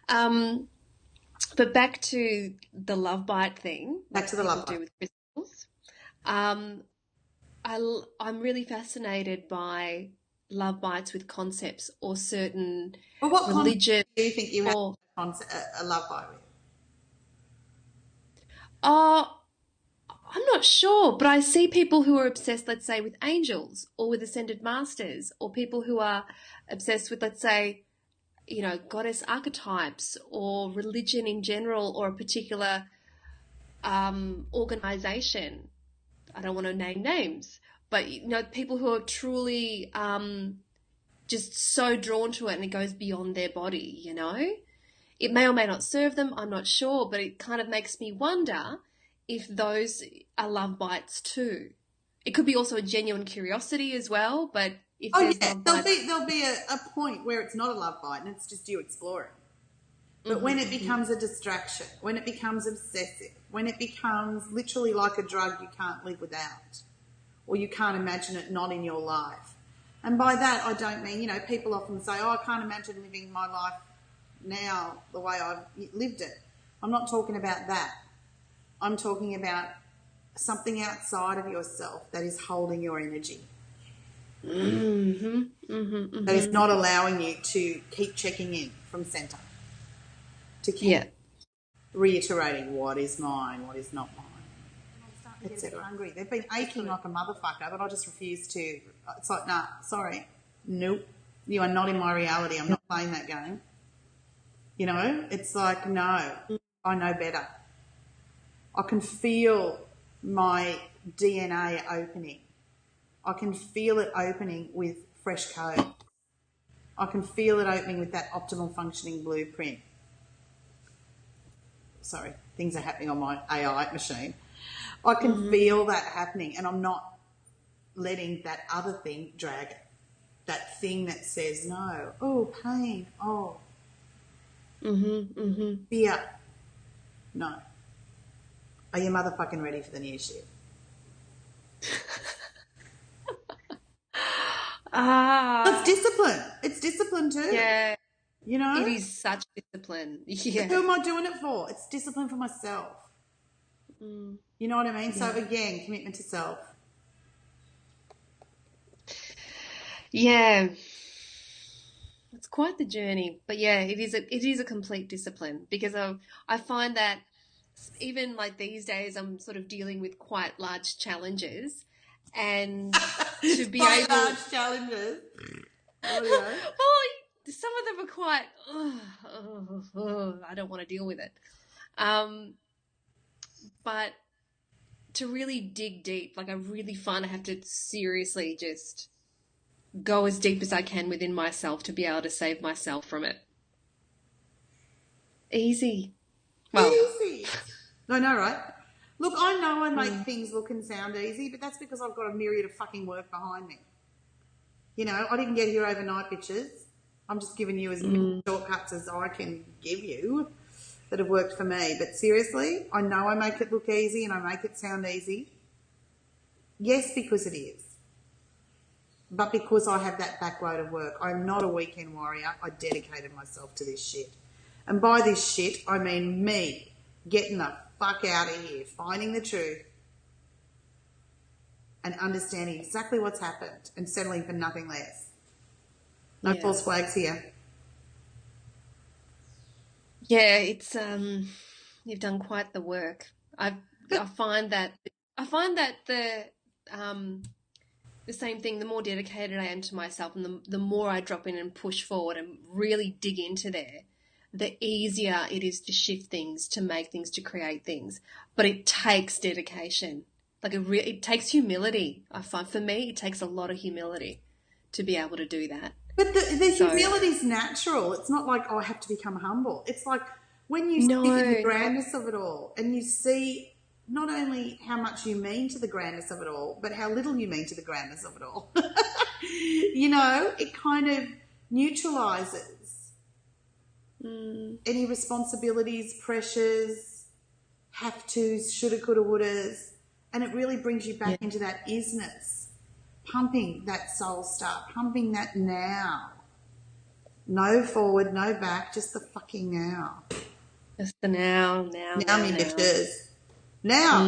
Um, but back to the love bite thing, Back like to the people love do bite. with crystals. Um, I'm really fascinated by love bites with concepts or certain Well, what concept religion do you think you have or a love bite with? oh, I'm not sure, but I see people who are obsessed, let's say, with angels or with ascended masters, or people who are obsessed with, let's say, goddess archetypes or religion in general or a particular organization. I don't want to name names, but people who are truly just so drawn to it and it goes beyond their body. It may or may not serve them, I'm not sure, but it kind of makes me wonder if those are love bites too. It could be also a genuine curiosity as well, but if Oh there's yeah, love there'll bites. be there'll be a point where it's not a love bite and it's just you exploring. But when it Hmm. becomes a distraction, when it becomes obsessive, when it becomes literally like a drug you can't live without, or you can't imagine it not in your life. And by that, I don't mean, people often say, oh, I can't imagine living my life now the way I've lived it. I'm not talking about that. I'm talking about something outside of yourself that is holding your energy, Hmm. Hmm. that is Hmm. not allowing you to keep checking in from centre, to keep Yeah. reiterating what is mine, what is not mine. I'm starting to get a bit hungry. They've been aching like a motherfucker, but I just refuse to. It's like, nah, sorry. Nope. You are not in my reality. I'm not playing that game. It's like, no, I know better. I can feel my DNA opening. I can feel it opening with fresh code. I can feel it opening with that optimal functioning blueprint. Sorry, things are happening on my AI machine. I can Hmm. feel that happening, and I'm not letting that other thing drag it. That thing that says no. Oh, pain. Oh, Hmm. Hmm. fear. No. Are you motherfucking ready for the new shit? It's Ah, discipline. It's discipline too. yeah. You It know? is such discipline. Yeah. Who am I doing it for? It's discipline for myself. Mm, You know what I mean? So yeah. again, commitment to self. Yeah. It's quite the journey, but yeah, it is a complete discipline because I find that even like these days I'm sort of dealing with quite large challenges and to be Quite large able challenges. Audio. well some of them are quite I don't want to deal with it. Um but to really dig deep, like I really find I have to seriously just go as deep as I can within myself to be able to save myself from it. Easy. Well, Easy. I know, right? Look, I know I make mm, things look and sound easy, but that's because I've got a myriad of fucking work behind me. I didn't get here overnight, bitches. I'm just giving you as many mm, shortcuts as I can give you that have worked for me. But seriously, I know I make it look easy and I make it sound easy. Yes, because it is. But because I have that backload of work, I'm not a weekend warrior. I dedicated myself to this shit. And by this shit, I mean me getting the fuck out of here, finding the truth, and understanding exactly what's happened and settling for nothing less. No yeah. false flags here. Yeah, it's you've done quite the work. I find that um the same thing, the more dedicated I am to myself and the more I drop in and push forward and really dig into there, the easier it is to shift things, to make things, to create things. But it takes dedication. Like it takes humility. I find for me, it takes a lot of humility to be able to do that. But the So, humility is natural. It's not like, oh, I have to become humble. It's like when you sit in the no, no. grandness of it all and you see not only how much you mean to the grandness of it all, but how little you mean to the grandness of it all. It kind of neutralizes Mm, any responsibilities, pressures, have tos, shoulda, coulda, wouldas, and it really brings you back yeah, into that isness, pumping that soul star, pumping that now. No forward, no back, just the fucking now. Just the now. Now, me bitches. Now.